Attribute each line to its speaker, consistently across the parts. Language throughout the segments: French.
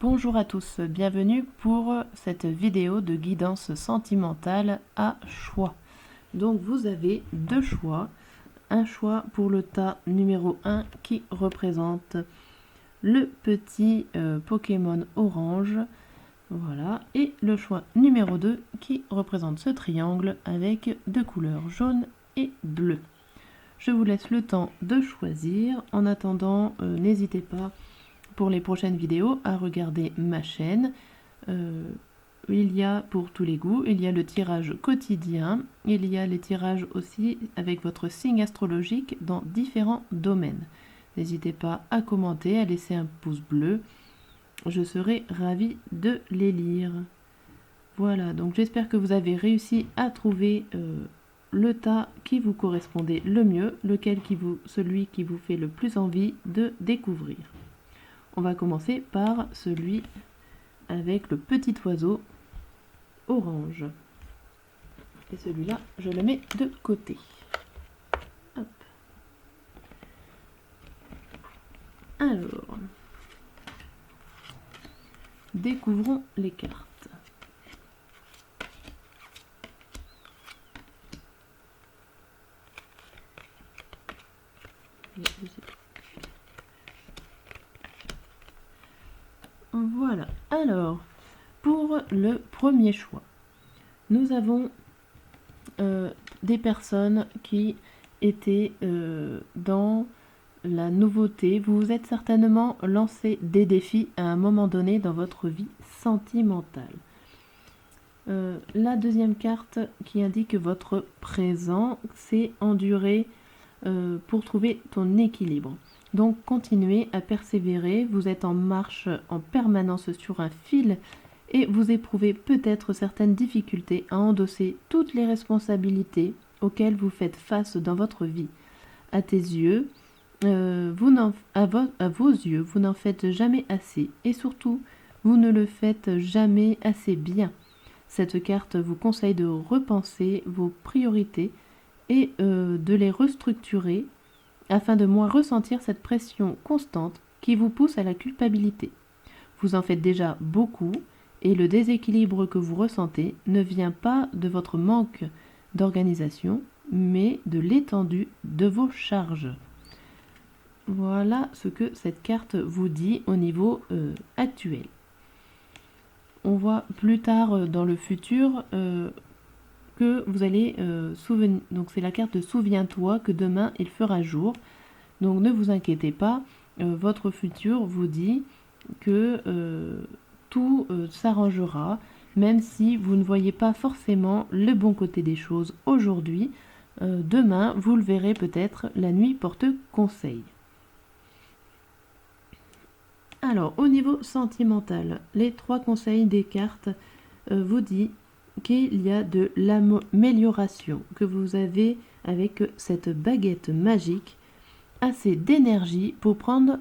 Speaker 1: Bonjour à tous, bienvenue pour cette vidéo de guidance sentimentale à choix. Donc vous avez deux choix. Un choix pour le tas numéro 1 qui représente le petit Pokémon orange. Voilà. Et le choix numéro 2 qui représente ce triangle avec deux couleurs jaune et bleu. Je vous laisse le temps de choisir. En attendant, n'hésitez pas pour les prochaines vidéos à regarder ma chaîne. Il y a pour tous les goûts, il y a le tirage quotidien, il y a les tirages aussi avec votre signe astrologique dans différents domaines. N'hésitez pas à commenter, à laisser un pouce bleu, je serai ravie de les lire. Voilà, donc j'espère que vous avez réussi à trouver le tas qui vous correspondait le mieux, celui qui vous fait le plus envie de découvrir. On va commencer par celui avec le petit oiseau orange. Et celui-là, je le mets de côté. Hop. Alors, découvrons les cartes. Voilà, alors, pour le premier choix, nous avons des personnes qui étaient dans la nouveauté. Vous vous êtes certainement lancé des défis à un moment donné dans votre vie sentimentale. La deuxième carte qui indique votre présent, c'est endurer pour trouver ton équilibre. Donc continuez à persévérer, vous êtes en marche en permanence sur un fil et vous éprouvez peut-être certaines difficultés à endosser toutes les responsabilités auxquelles vous faites face dans votre vie. À tes yeux, à vos yeux, vous n'en faites jamais assez et surtout, vous ne le faites jamais assez bien. Cette carte vous conseille de repenser vos priorités et de les restructurer afin de moins ressentir cette pression constante qui vous pousse à la culpabilité. Vous en faites déjà beaucoup et le déséquilibre que vous ressentez ne vient pas de votre manque d'organisation, mais de l'étendue de vos charges. Voilà ce que cette carte vous dit au niveau actuel. On voit plus tard dans le futur que vous allez souvenir. Donc c'est la carte de souviens-toi que demain il fera jour. Donc ne vous inquiétez pas, votre futur vous dit que tout s'arrangera, même si vous ne voyez pas forcément le bon côté des choses aujourd'hui. Demain, vous le verrez peut-être, la nuit porte conseil. Alors, au niveau sentimental, les 3 conseils des cartes vous disent qu'il y a de l'amélioration, que vous avez avec cette baguette magique assez d'énergie pour prendre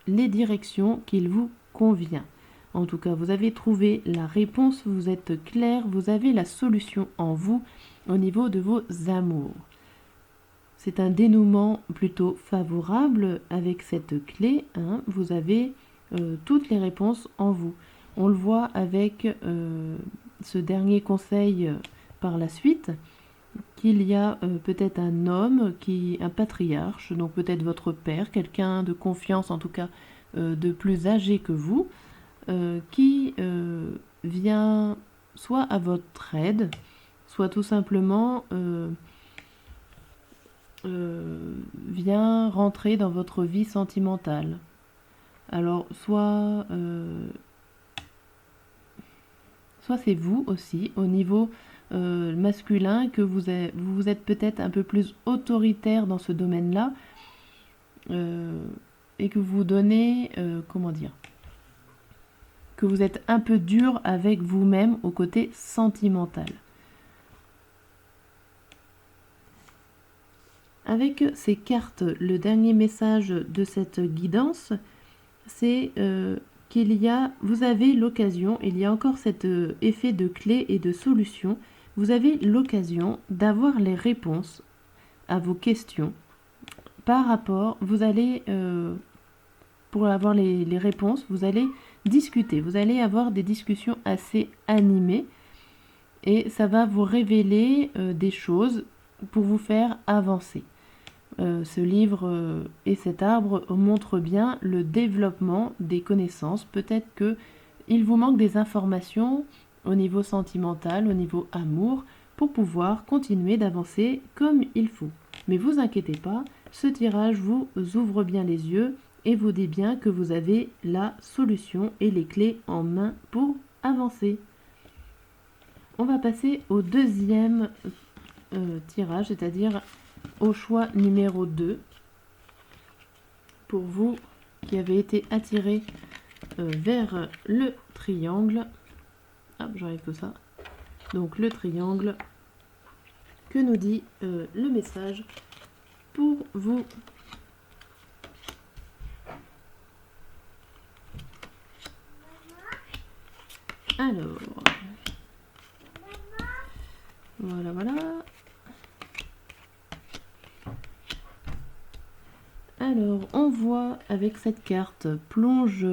Speaker 1: les directions qu'il vous convient. En tout cas, vous avez trouvé la réponse, vous êtes clair, vous avez la solution en vous au niveau de vos amours. C'est un dénouement plutôt favorable avec cette clé, hein, vous avez toutes les réponses en vous. On le voit avec ce dernier conseil par la suite, qu'il y a peut-être un homme, un patriarche, donc peut-être votre père, quelqu'un de confiance en tout cas de plus âgé que vous, qui vient soit à votre aide, soit tout simplement vient rentrer dans votre vie sentimentale. Alors soit c'est vous aussi au niveau masculin que vous êtes peut-être un peu plus autoritaire dans ce domaine-là et que vous donnez comment dire, que vous êtes un peu dur avec vous-même au côté sentimental. Avec ces cartes, le dernier message de cette guidance, c'est vous avez l'occasion, il y a encore cet effet de clé et de solution, vous avez l'occasion d'avoir les réponses à vos questions par rapport, vous allez pour avoir les réponses, vous allez discuter. Vous allez avoir des discussions assez animées et ça va vous révéler des choses pour vous faire avancer. Ce livre et cet arbre montrent bien le développement des connaissances. Peut-être qu'il vous manque des informations au niveau sentimental, au niveau amour, pour pouvoir continuer d'avancer comme il faut. Mais vous inquiétez pas, ce tirage vous ouvre bien les yeux et vous dit bien que vous avez la solution et les clés en main pour avancer. On va passer au deuxième tirage, c'est-à-dire au choix numéro 2. Pour vous qui avez été attiré vers le triangle. Hop, j'enlève tout ça. Donc le triangle, que nous dit le message pour vous? Alors, voilà. Alors, on voit avec cette carte plonge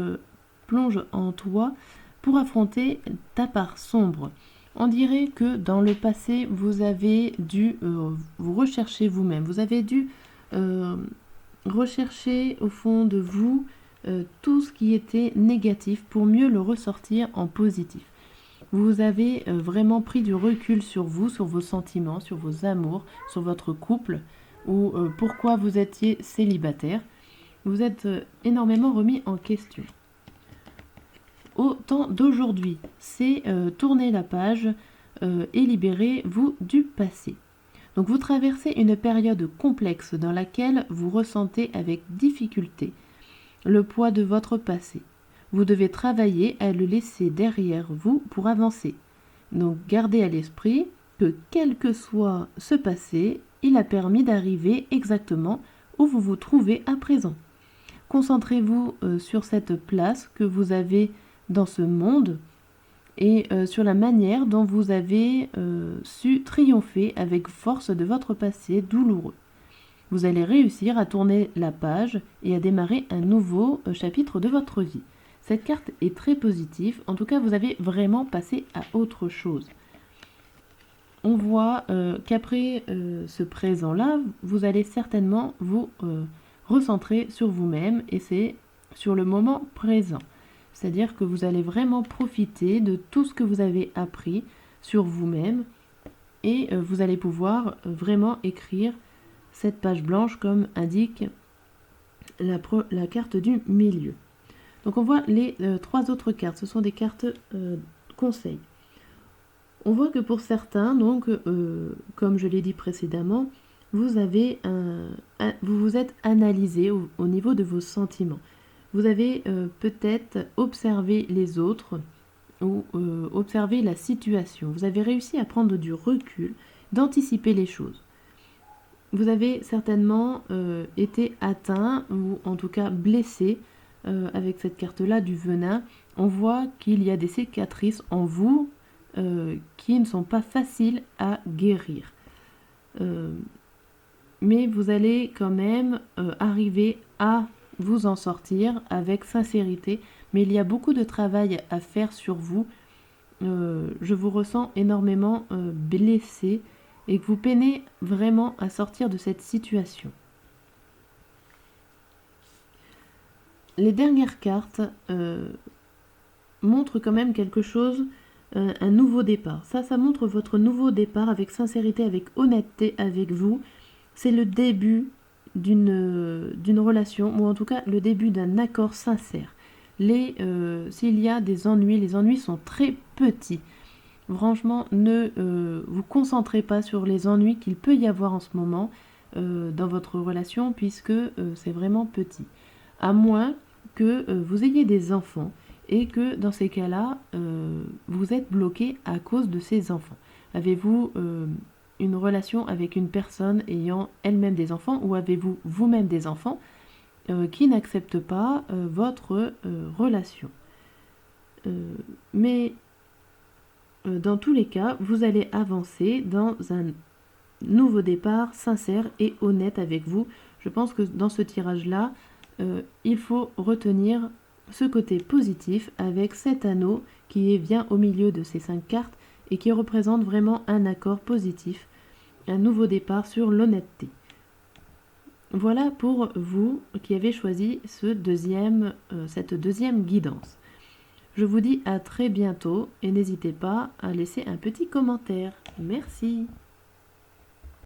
Speaker 1: en toi pour affronter ta part sombre. On dirait que dans le passé, vous avez dû vous rechercher vous-même. Vous avez dû rechercher au fond de vous tout ce qui était négatif pour mieux le ressortir en positif. Vous avez vraiment pris du recul sur vous, sur vos sentiments, sur vos amours, sur votre couple, ou pourquoi vous étiez célibataire. Vous êtes énormément remis en question. Au temps d'aujourd'hui, c'est tourner la page et libérez-vous du passé. Donc vous traversez une période complexe dans laquelle vous ressentez avec difficulté le poids de votre passé. Vous devez travailler à le laisser derrière vous pour avancer. Donc gardez à l'esprit que quel que soit ce passé, il a permis d'arriver exactement où vous vous trouvez à présent. Concentrez-vous sur cette place que vous avez dans ce monde et sur la manière dont vous avez su triompher avec force de votre passé douloureux. Vous allez réussir à tourner la page et à démarrer un nouveau chapitre de votre vie. Cette carte est très positive, en tout cas vous avez vraiment passé à autre chose. On voit qu'après ce présent-là, vous allez certainement vous recentrer sur vous-même et c'est sur le moment présent. C'est-à-dire que vous allez vraiment profiter de tout ce que vous avez appris sur vous-même et vous allez pouvoir vraiment écrire cette page blanche comme indique la carte du milieu. Donc on voit les 3 autres cartes, ce sont des cartes conseils. On voit que pour certains, donc, comme je l'ai dit précédemment, vous vous êtes analysé au niveau de vos sentiments. Vous avez peut-être observé les autres ou observé la situation. Vous avez réussi à prendre du recul, d'anticiper les choses. Vous avez certainement été atteint ou en tout cas blessé avec cette carte-là du venin. On voit qu'il y a des cicatrices en vous qui ne sont pas faciles à guérir. Mais vous allez quand même arriver à vous en sortir avec sincérité. Mais il y a beaucoup de travail à faire sur vous. Je vous ressens énormément blessé et que vous peinez vraiment à sortir de cette situation. Les dernières cartes montrent quand même quelque chose, un nouveau départ. Ça montre votre nouveau départ avec sincérité, avec honnêteté avec vous. C'est le début d'une relation, ou en tout cas le début d'un accord sincère. S'il y a des ennuis, les ennuis sont très petits. Franchement, ne vous concentrez pas sur les ennuis qu'il peut y avoir en ce moment dans votre relation, puisque c'est vraiment petit. À moins que vous ayez des enfants et que dans ces cas-là, vous êtes bloqué à cause de ces enfants. Avez-vous une relation avec une personne ayant elle-même des enfants ou avez-vous vous-même des enfants qui n'acceptent pas votre relation? Mais dans tous les cas, vous allez avancer dans un nouveau départ sincère et honnête avec vous. Je pense que dans ce tirage-là, il faut retenir ce côté positif avec cet anneau qui vient au milieu de ces 5 cartes et qui représente vraiment un accord positif, un nouveau départ sur l'honnêteté. Voilà pour vous qui avez choisi cette deuxième guidance. Je vous dis à très bientôt et n'hésitez pas à laisser un petit commentaire. Merci.